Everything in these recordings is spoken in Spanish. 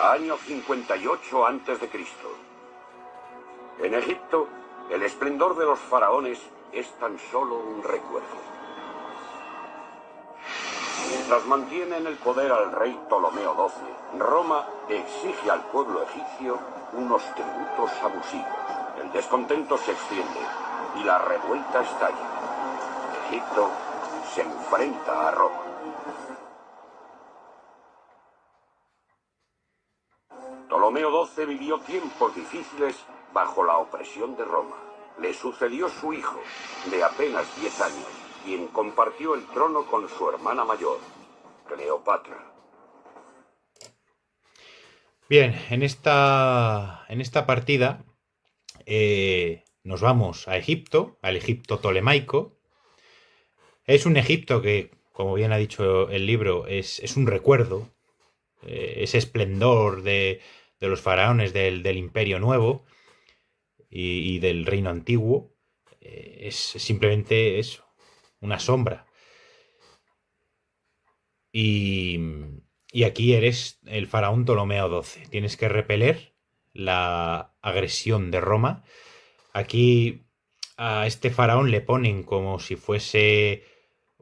Año 58 a.C. En Egipto, el esplendor de los faraones es tan solo un recuerdo. Mientras mantiene en el poder al rey Ptolomeo XII, Roma exige al pueblo egipcio unos tributos abusivos. El descontento se extiende y la revuelta estalla. Egipto se enfrenta a Roma. Ptolomeo XII vivió tiempos difíciles bajo la opresión de Roma. Le sucedió su hijo, de apenas 10 años, quien compartió el trono con su hermana mayor, Cleopatra. Bien, en esta partida nos vamos a Egipto, al Egipto tolemaico. Es un Egipto que, como bien ha dicho el libro, es un recuerdo, ese esplendor de los faraones del Imperio Nuevo y del Reino Antiguo. Es simplemente eso, una sombra. Y aquí eres el faraón Ptolomeo XII. Tienes que repeler la agresión de Roma. Aquí a este faraón le ponen como si fuese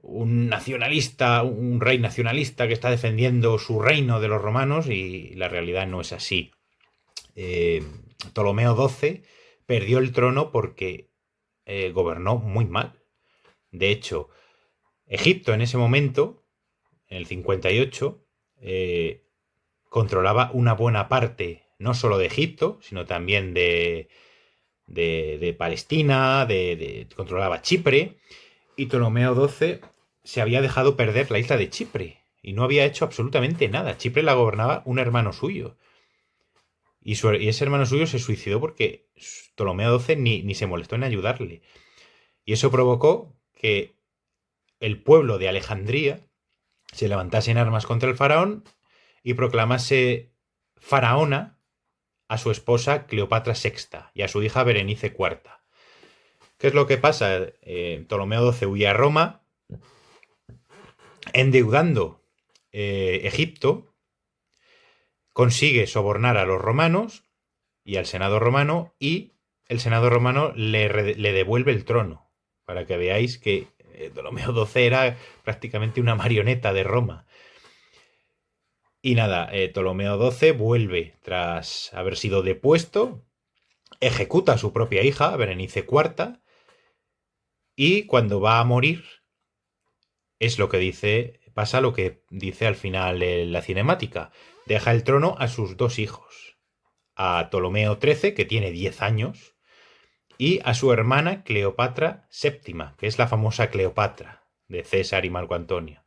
un nacionalista, un rey nacionalista que está defendiendo su reino de los romanos, y la realidad no es así. Ptolomeo XII perdió el trono porque gobernó muy mal. De hecho, Egipto en ese momento, en el 58, controlaba una buena parte, no solo de Egipto, sino también de Palestina, controlaba Chipre, y Ptolomeo XII se había dejado perder la isla de Chipre y no había hecho absolutamente nada. Chipre la gobernaba un hermano suyo. Y ese hermano suyo se suicidó porque Ptolomeo XII ni se molestó en ayudarle. Y eso provocó que el pueblo de Alejandría se levantase en armas contra el faraón y proclamase faraona a su esposa Cleopatra VI y a su hija Berenice IV. ¿Qué es lo que pasa? Ptolomeo XII huye a Roma, endeudando Egipto, consigue sobornar a los romanos y al Senado romano, y el Senado romano le devuelve el trono, para que veáis que Ptolomeo XII era prácticamente una marioneta de Roma. Y nada, Ptolomeo XII vuelve tras haber sido depuesto, ejecuta a su propia hija, Berenice IV, y cuando va a morir es lo que dice, pasa lo que dice al final la cinemática. Deja el trono a sus dos hijos, a Ptolomeo XIII, que tiene 10 años, y a su hermana Cleopatra VII, que es la famosa Cleopatra de César y Marco Antonio.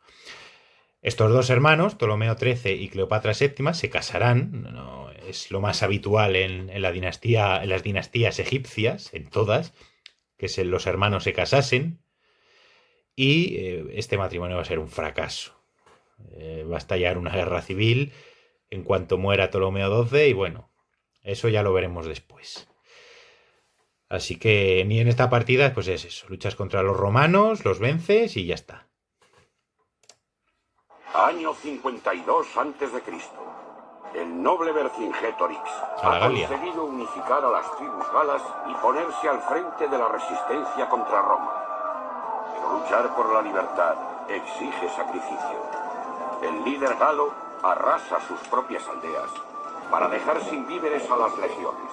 Estos dos hermanos, Ptolomeo XIII y Cleopatra VII, se casarán. No, es lo más habitual en las dinastías egipcias, en todas, que los hermanos se casasen. Y este matrimonio va a ser un fracaso. Va a estallar una guerra civil en cuanto muera Ptolomeo XII, y bueno, eso ya lo veremos después. Así que ni en esta partida, pues es eso, luchas contra los romanos, los vences y ya está. Año 52 a.C. El noble Vercingetorix ha conseguido unificar a las tribus galas y ponerse al frente de la resistencia contra Roma. Pero luchar por la libertad exige sacrificio. El líder galo arrasa sus propias aldeas para dejar sin víveres a las legiones.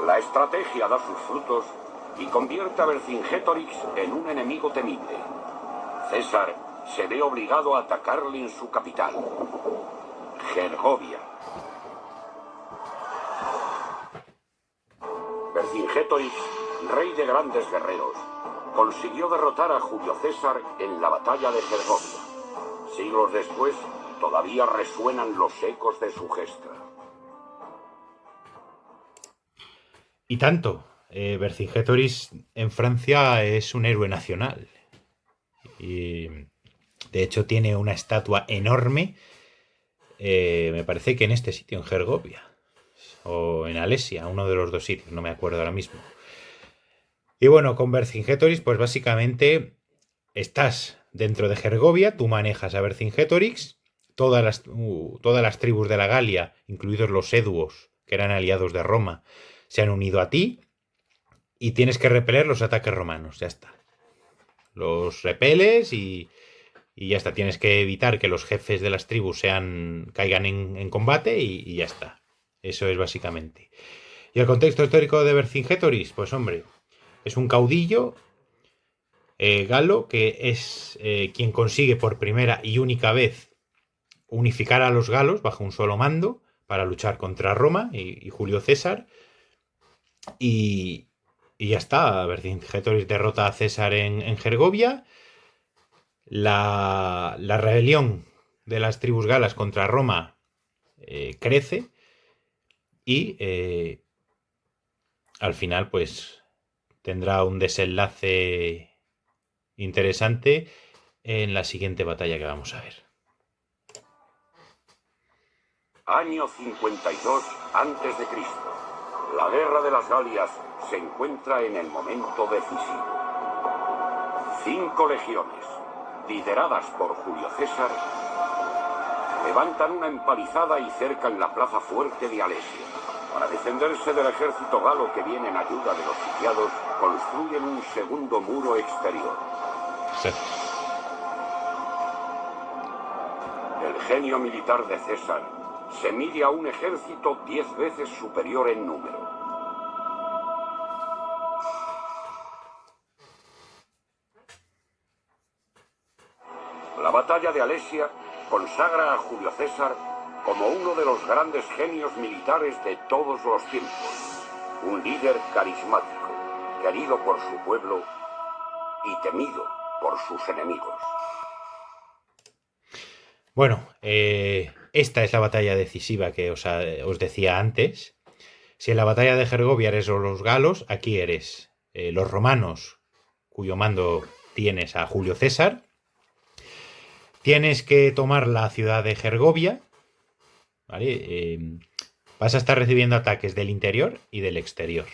La estrategia da sus frutos y convierte a Vercingetorix en un enemigo temible. César se ve obligado a atacarle en su capital, Gergovia. Vercingetorix, rey de grandes guerreros, consiguió derrotar a Julio César en la batalla de Gergovia. Siglos después, todavía resuenan los ecos de su gesta. Y tanto, Vercingetorix en Francia es un héroe nacional. Y de hecho tiene una estatua enorme, me parece que en este sitio, en Gergovia, o en Alesia, uno de los dos sitios, no me acuerdo ahora mismo. Y bueno, con Vercingetorix, pues básicamente estás dentro de Gergovia, tú manejas a Vercingetorix, todas las tribus de la Galia, incluidos los Eduos, que eran aliados de Roma, se han unido a ti y tienes que repeler los ataques romanos. Ya está. Los repeles y ya está. Tienes que evitar que los jefes de las tribus caigan en combate y ya está. Eso es básicamente. ¿Y el contexto histórico de Vercingetorix? Pues hombre, es un caudillo galo que es quien consigue por primera y única vez unificar a los galos bajo un solo mando para luchar contra Roma y Julio César. Y ya está. Vercingetorix derrota a César en Gergovia. La rebelión de las tribus galas contra Roma crece y al final pues tendrá un desenlace interesante en la siguiente batalla que vamos a ver. Año 52 a.C. La guerra de las Galias se encuentra en el momento decisivo. 5 legiones, lideradas por Julio César, levantan una empalizada y cercan la plaza fuerte de Alesia. Para defenderse del ejército galo que viene en ayuda de los sitiados, construyen un segundo muro exterior. Sí. El genio militar de César se mide a un ejército 10 veces superior en número. La batalla de Alesia consagra a Julio César como uno de los grandes genios militares de todos los tiempos. Un líder carismático, querido por su pueblo y temido por sus enemigos. Bueno, esta es la batalla decisiva que os decía antes. Si en la batalla de Gergovia eres los galos, aquí eres los romanos, cuyo mando tienes a Julio César. Tienes que tomar la ciudad de Gergovia, ¿vale? Vas a estar recibiendo ataques del interior y del exterior,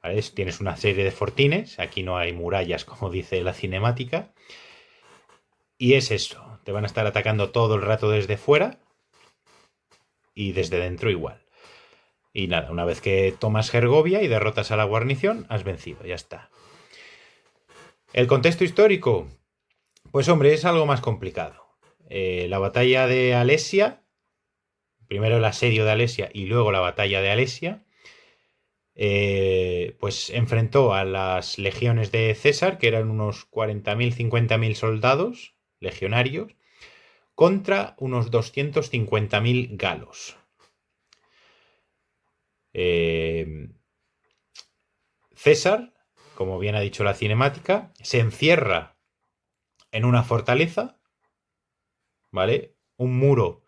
¿vale? Tienes una serie de fortines, aquí no hay murallas como dice la cinemática, y es eso, te van a estar atacando todo el rato desde fuera y desde dentro igual. Y nada, una vez que tomas Gergovia y derrotas a la guarnición, has vencido, ya está. El contexto histórico, pues hombre, es algo más complicado. La batalla de Alesia, primero el asedio de Alesia y luego la batalla de Alesia, pues enfrentó a las legiones de César, que eran unos 40.000, 50.000 soldados legionarios, contra unos 250.000 galos. César, como bien ha dicho la cinemática, se encierra en una fortaleza, ¿vale? Un muro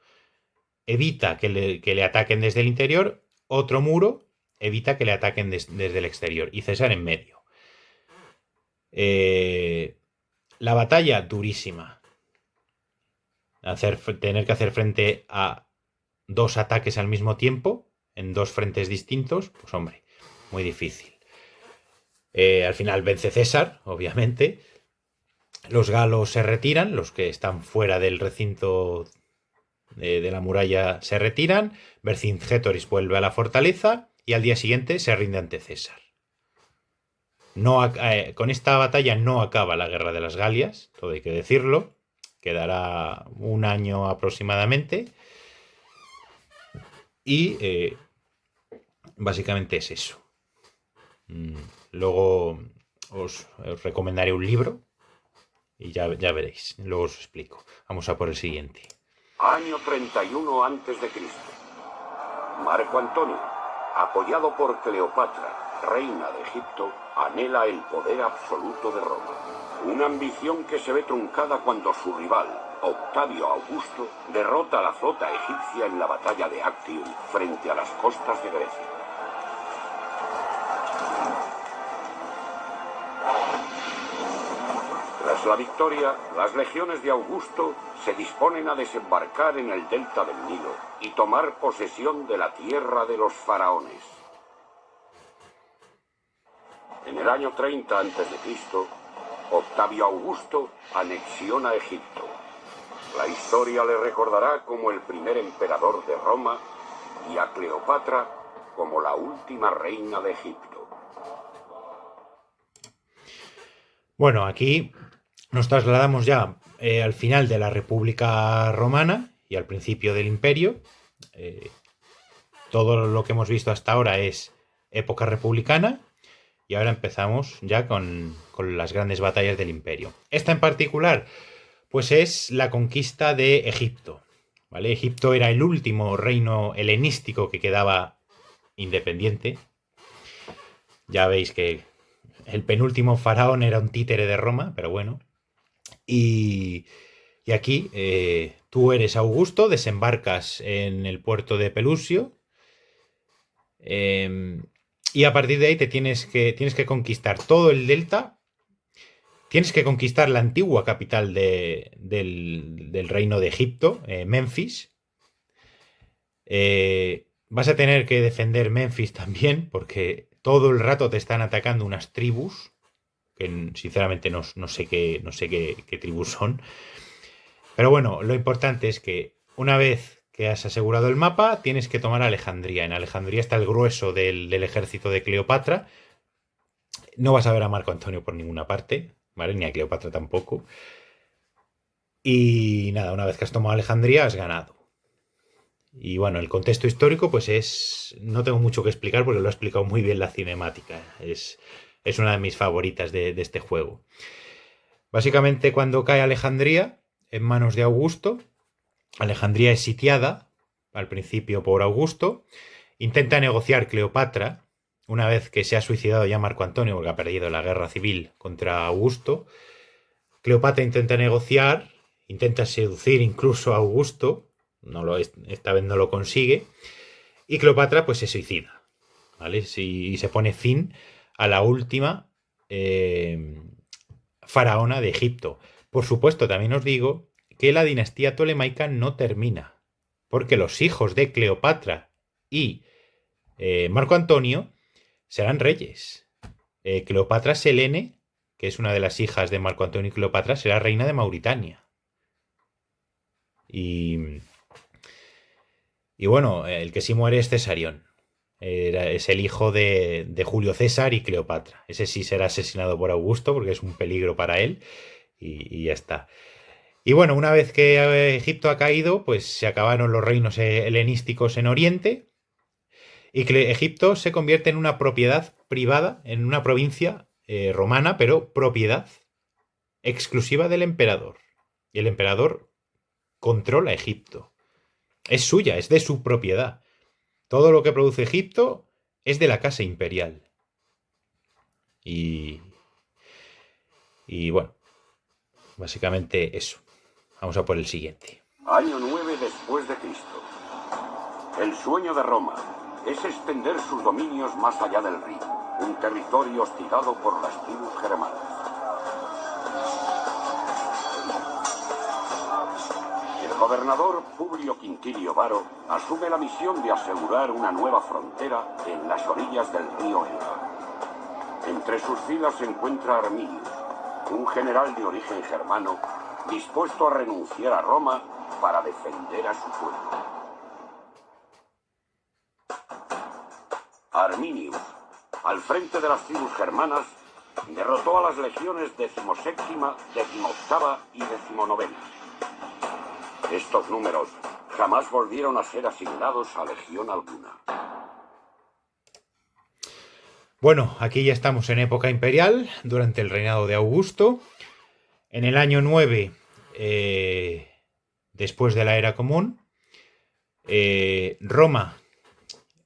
evita que le ataquen desde el interior, otro muro evita que le ataquen desde el exterior, y César en medio. La batalla durísima. Tener que hacer frente a 2 ataques al mismo tiempo, en 2 frentes distintos, pues hombre, muy difícil. Al final vence César, obviamente. Los galos se retiran, los que están fuera del recinto de la muralla se retiran. Vercingetorix vuelve a la fortaleza y al día siguiente se rinde ante César. Con esta batalla no acaba la guerra de las Galias, todo hay que decirlo. Quedará un año aproximadamente. Y básicamente es eso. Luego os recomendaré un libro y ya veréis. Luego os explico. Vamos a por el siguiente. Año 31 a.C. Marco Antonio, apoyado por Cleopatra, reina de Egipto, anhela el poder absoluto de Roma. Una ambición que se ve truncada cuando su rival, Octavio Augusto, derrota a la flota egipcia en la batalla de Actium frente a las costas de Grecia. Tras la victoria, las legiones de Augusto se disponen a desembarcar en el delta del Nilo y tomar posesión de la tierra de los faraones. En el año 30 a.C., Octavio Augusto anexiona Egipto. La historia le recordará como el primer emperador de Roma y a Cleopatra como la última reina de Egipto. Bueno, aquí nos trasladamos ya al final de la República Romana y al principio del Imperio. Todo lo que hemos visto hasta ahora es época republicana y ahora empezamos ya con las grandes batallas del Imperio. Esta en particular, pues es la conquista de Egipto, ¿vale? Egipto era el último reino helenístico que quedaba independiente. Ya veis que el penúltimo faraón era un títere de Roma, pero bueno. Y aquí tú eres Augusto, desembarcas en el puerto de Pelusio. Y a partir de ahí tienes que conquistar todo el delta. Tienes que conquistar la antigua capital del reino de Egipto, Memphis. Vas a tener que defender Memphis también, porque todo el rato te están atacando unas tribus, que sinceramente no sé qué tribus son. Pero bueno, lo importante es que una vez que has asegurado el mapa, tienes que tomar Alejandría. En Alejandría está el grueso del ejército de Cleopatra. No vas a ver a Marco Antonio por ninguna parte, ¿vale? Ni a Cleopatra tampoco. Y nada, una vez que has tomado Alejandría, has ganado. Y bueno, el contexto histórico, pues no tengo mucho que explicar porque lo ha explicado muy bien la cinemática. Es una de mis favoritas de este juego. Básicamente, cuando cae Alejandría en manos de Augusto, Alejandría es sitiada al principio por Augusto. Intenta negociar Cleopatra, una vez que se ha suicidado ya Marco Antonio porque ha perdido la guerra civil contra Augusto. Cleopatra intenta negociar, intenta seducir incluso a Augusto. Esta vez no lo consigue. Y Cleopatra pues se suicida, ¿vale? Y se pone fin a la última faraona de Egipto. Por supuesto, también os digo que la dinastía tolemaica no termina, porque los hijos de Cleopatra y Marco Antonio serán reyes. Cleopatra Selene, que es una de las hijas de Marco Antonio y Cleopatra, será reina de Mauritania. Y bueno, el que sí muere es Cesarión. Es el hijo de Julio César y Cleopatra. Ese sí será asesinado por Augusto porque es un peligro para él. Y ya está. Y bueno, una vez que Egipto ha caído, pues se acabaron los reinos helenísticos en Oriente. Y que Egipto se convierte en una propiedad privada, en una provincia romana, pero propiedad exclusiva del emperador. Y el emperador controla Egipto. Es suya, es de su propiedad. Todo lo que produce Egipto es de la casa imperial. Y bueno, básicamente eso. Vamos a por el siguiente. Año 9 después de Cristo. El sueño de Roma es extender sus dominios más allá del Rin, un territorio hostigado por las tribus germanas. El gobernador Publio Quintilio Varo asume la misión de asegurar una nueva frontera en las orillas del río Elba. Entre sus filas se encuentra Arminius, un general de origen germano dispuesto a renunciar a Roma para defender a su pueblo. Arminius, al frente de las tribus germanas, derrotó a las legiones 17ª, 18ª y 19ª. Estos números jamás volvieron a ser asignados a legión alguna. Bueno, aquí ya estamos en época imperial, durante el reinado de Augusto. En el año 9, después de la era común, Roma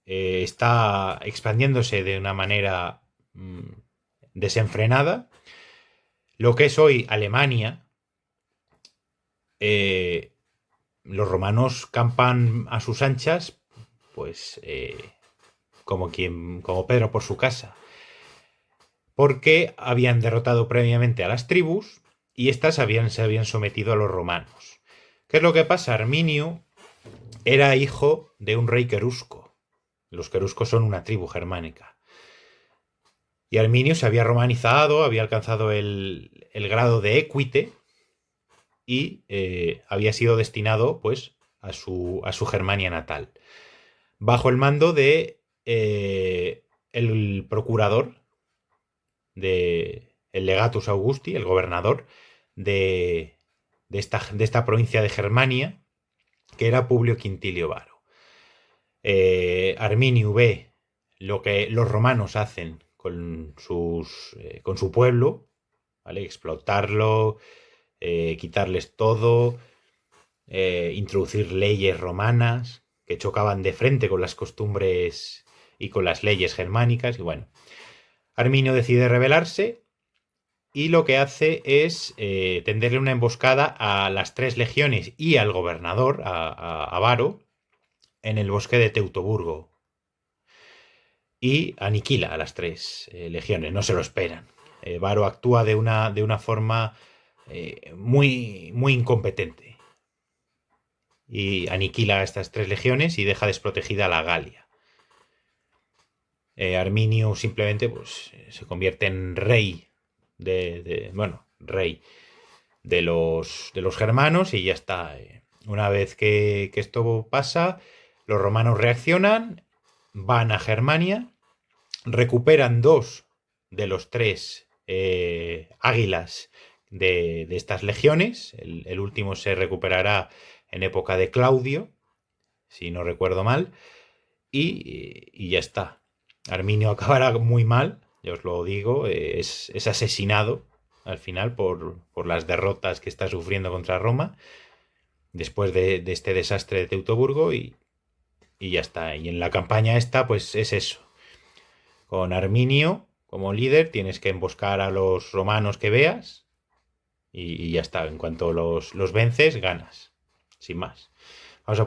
está expandiéndose de una manera desenfrenada. Lo que es hoy Alemania, los romanos campan a sus anchas, pues como Pedro por su casa, porque habían derrotado previamente a las tribus y éstas se habían sometido a los romanos. ¿Qué es lo que pasa? Arminio era hijo de un rey querusco. Los queruscos son una tribu germánica. Y Arminio se había romanizado, había alcanzado el grado de equite, y había sido destinado pues a su Germania natal, bajo el mando de el procurador, de el legatus Augusti, el gobernador de esta provincia de Germania, que era Publio Quintilio Varo. Arminio ve lo que los romanos hacen con su pueblo, ¿vale? Explotarlo, quitarles todo, introducir leyes romanas que chocaban de frente con las costumbres y con las leyes germánicas. Y bueno, Arminio decide rebelarse y lo que hace es tenderle una emboscada a las 3 legiones y al gobernador, a Varo, en el bosque de Teutoburgo. Y aniquila a las 3 legiones, no se lo esperan. Varo actúa de una forma muy, muy incompetente. Y aniquila a estas 3 legiones y deja desprotegida a la Galia. Arminio simplemente pues, se convierte en rey rey de los germanos y ya está. Una vez que esto pasa, los romanos reaccionan, van a Germania, recuperan 2 de los 3 águilas de estas legiones. El último se recuperará en época de Claudio, si no recuerdo mal, y ya está. Arminio acabará muy mal, ya os lo digo, es asesinado al final por las derrotas que está sufriendo contra Roma, después de este desastre de Teutoburgo, y ya está. Y en la campaña esta, pues es eso. Con Arminio como líder tienes que emboscar a los romanos que veas y ya está. En cuanto los vences, ganas. Sin más. Vamos a